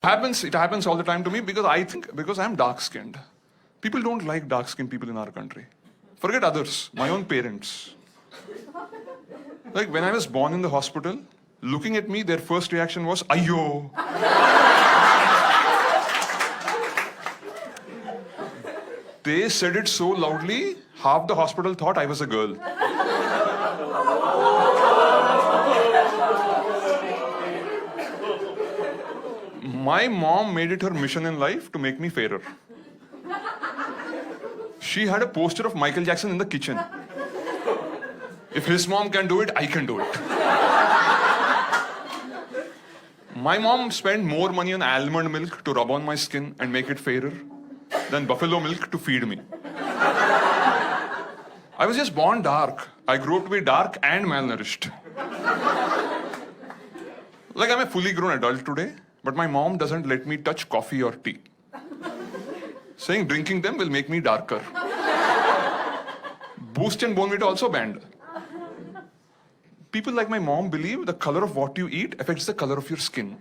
It happens all the time to me because I think because I'm dark skinned. People don't like dark skinned people in our country. Forget others, my own parents. Like when I was born in the hospital, looking at me, their first reaction was, Ayyo. They said it so loudly, half the hospital thought I was a girl. My mom made it her mission in life to make me fairer. She had a poster of Michael Jackson in the kitchen. If his mom can do it, I can do it. My mom spent more money on almond milk to rub on my skin and make it fairer than buffalo milk to feed me. I was just born dark. I grew up to be dark and malnourished. Like I'm a fully grown adult today, but my mom doesn't let me touch coffee or tea. Saying drinking them will make me darker. Boost and Bonvita also banned. People like my mom believe the color of what you eat affects the color of your skin.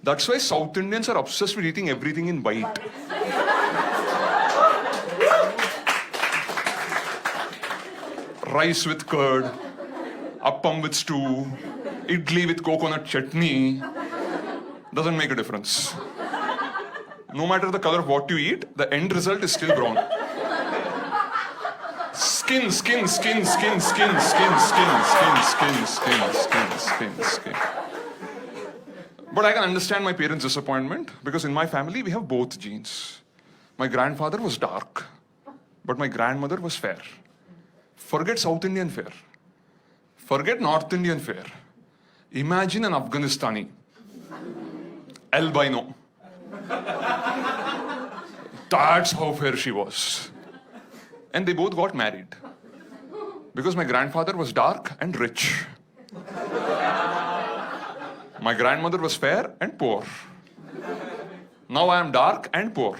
That's why South Indians are obsessed with eating everything in white. Rice with curd, appam with stew, idli with coconut chutney. Doesn't make a difference. No matter the color of what you eat, the end result is still brown. Skin, skin, skin, skin, skin, skin, skin, skin, skin, skin, skin, skin, skin. But I can understand my parents' disappointment because in my family we have both genes. My grandfather was dark, but my grandmother was fair. Forget South Indian fair. Forget North Indian fair. Imagine an Afghanistani. Albino. That's how fair she was. And they both got married. Because my grandfather was dark and rich. My grandmother was fair and poor. Now I am dark and poor.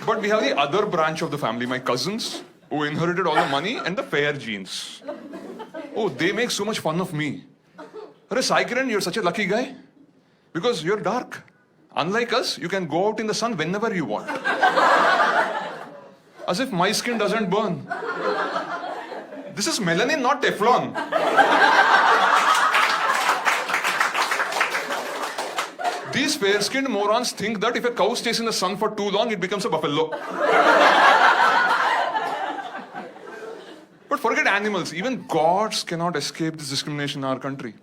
But we have the other branch of the family, my cousins, who inherited all the money and the fair genes. Oh, they make so much fun of me. Arey Sai Kiran, you're such a lucky guy. Because you're dark. Unlike us, you can go out in the sun whenever you want. As if my skin doesn't burn. This is melanin, not Teflon. These fair-skinned morons think that if a cow stays in the sun for too long, it becomes a buffalo. But forget animals. Even gods cannot escape this discrimination in our country.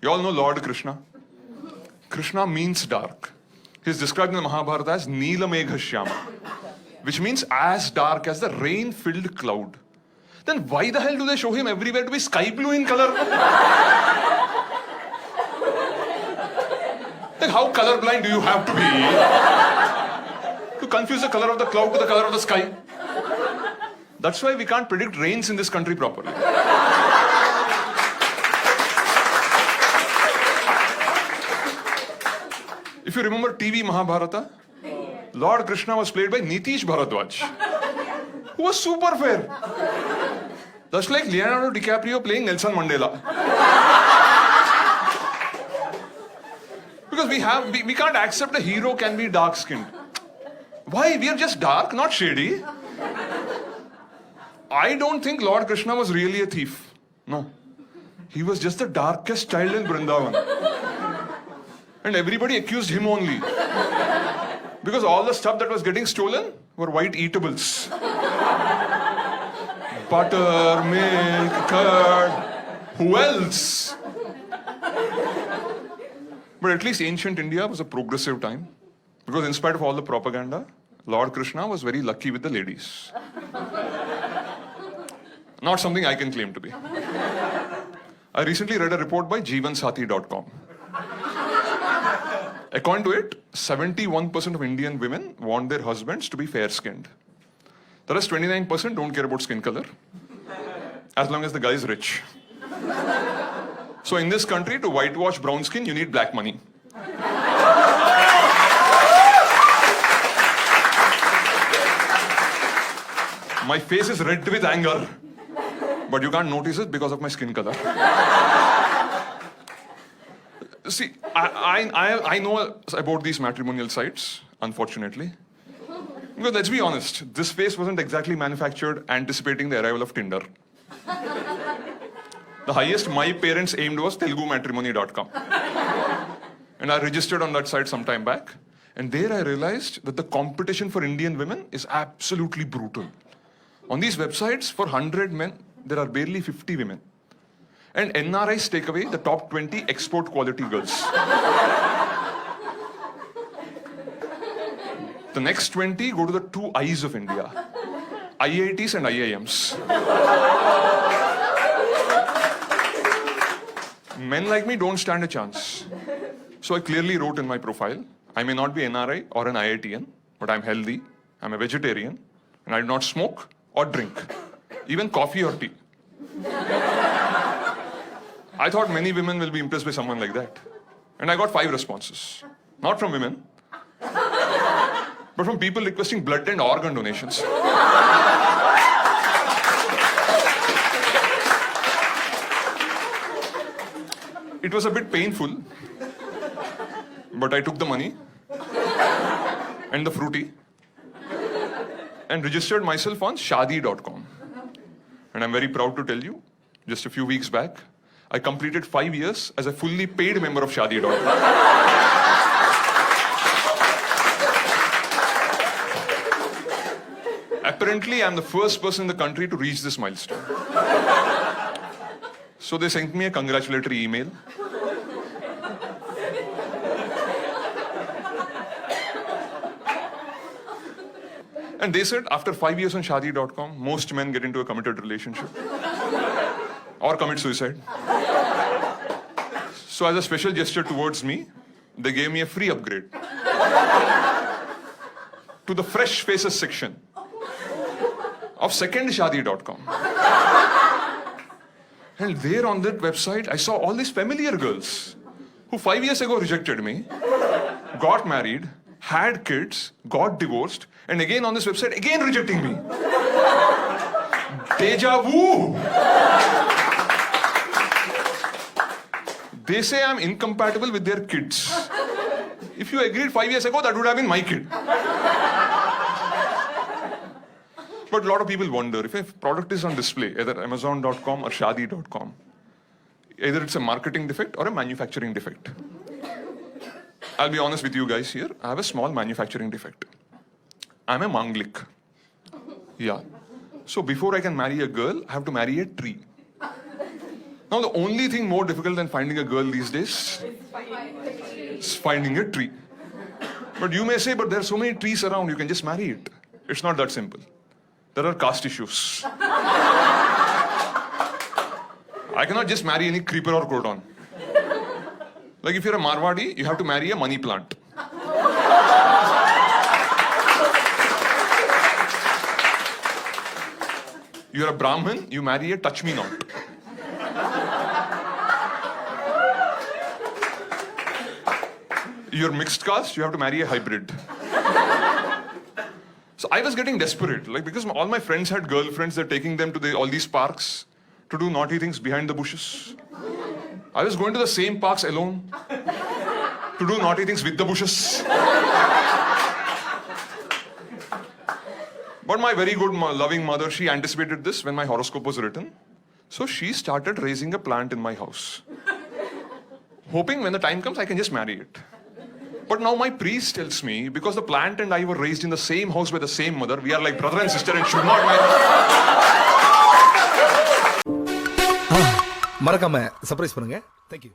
You all know Lord Krishna. Krishna means dark. He is described in the Mahabharata as Neela Megha Shyama, which means as dark as the rain-filled cloud. Then why the hell do they show him everywhere to be sky blue in color? Like how colorblind do you have to be to confuse the color of the cloud to the color of the sky? That's why we can't predict rains in this country properly. If you remember TV Mahabharata, Lord Krishna was played by Nitish Bharadwaj, who was super fair. That's like Leonardo DiCaprio playing Nelson Mandela. Because we can't accept a hero can be dark-skinned. Why? We are just dark, not shady. I don't think Lord Krishna was really a thief. No. He was just the darkest child in Vrindavan. And everybody accused him only. Because all the stuff that was getting stolen were white eatables. Butter, milk, curd. Who else? But at least ancient India was a progressive time. Because in spite of all the propaganda, Lord Krishna was very lucky with the ladies. Not something I can claim to be. I recently read a report by jeevansathi.com. According to it, 71% of Indian women want their husbands to be fair-skinned. The rest 29% don't care about skin color, as long as the guy is rich. So in this country, to whitewash brown skin, you need black money. My face is red with anger. but you can't notice it because of my skin color. See, I know about these matrimonial sites, unfortunately. Because let's be honest, this face wasn't exactly manufactured anticipating the arrival of Tinder. The highest my parents aimed was telugumatrimony.com. And I registered on that site some time back. And there I realized that the competition for Indian women is absolutely brutal. On these websites, for 100 men, there are barely 50 women. And NRIs take away the top 20 export quality girls. The next 20 go to the two eyes of India, IITs and IIMs. Men like me don't stand a chance. So I clearly wrote in my profile, I may not be NRI or an IITian, but I'm healthy, I'm a vegetarian, and I do not smoke or drink, even coffee or tea. I thought many women will be impressed by someone like that. And I got 5 responses. Not from women, but from people requesting blood and organ donations. It was a bit painful, but I took the money and the fruity and registered myself on Shaadi.com. And I'm very proud to tell you, just a few weeks back, I completed 5 years as a fully paid member of Shaadi.com. Apparently, I'm the first person in the country to reach this milestone. So they sent me a congratulatory email. And they said, after 5 years on Shaadi.com, most men get into a committed relationship or commit suicide. So as a special gesture towards me, they gave me a free upgrade to the Fresh Faces section of second Shaadi.com. And there on that website, I saw all these familiar girls who 5 years ago rejected me, got married, had kids, got divorced, and again on this website, again rejecting me. Deja vu! They say I'm incompatible with their kids. If you agreed 5 years ago, that would have been my kid. But a lot of people wonder, if a product is on display, either Amazon.com or Shaadi.com, either it's a marketing defect or a manufacturing defect. I'll be honest with you guys here, I have a small manufacturing defect. I'm a Manglik. Yeah. So before I can marry a girl, I have to marry a tree. Now the only thing more difficult than finding a girl these days is finding a tree. But you may say, but there are so many trees around, you can just marry it. It's not that simple. There are caste issues. I cannot just marry any creeper or croton. Like if you're a Marwadi, you have to marry a money plant. You're a Brahmin, you marry a touch-me-not. You're mixed caste, you have to marry a hybrid. So I was getting desperate, like because all my friends had girlfriends, they're taking them to all these parks to do naughty things behind the bushes. I was going to the same parks alone to do naughty things with the bushes. But my very good, loving mother, she anticipated this when my horoscope was written. So she started raising a plant in my house, hoping when the time comes, I can just marry it. But now my priest tells me, because the plant and I were raised in the same house by the same mother, we are like brother and sister and should not marry. மறக்காம surprise பண்ணுங்க. Thank you.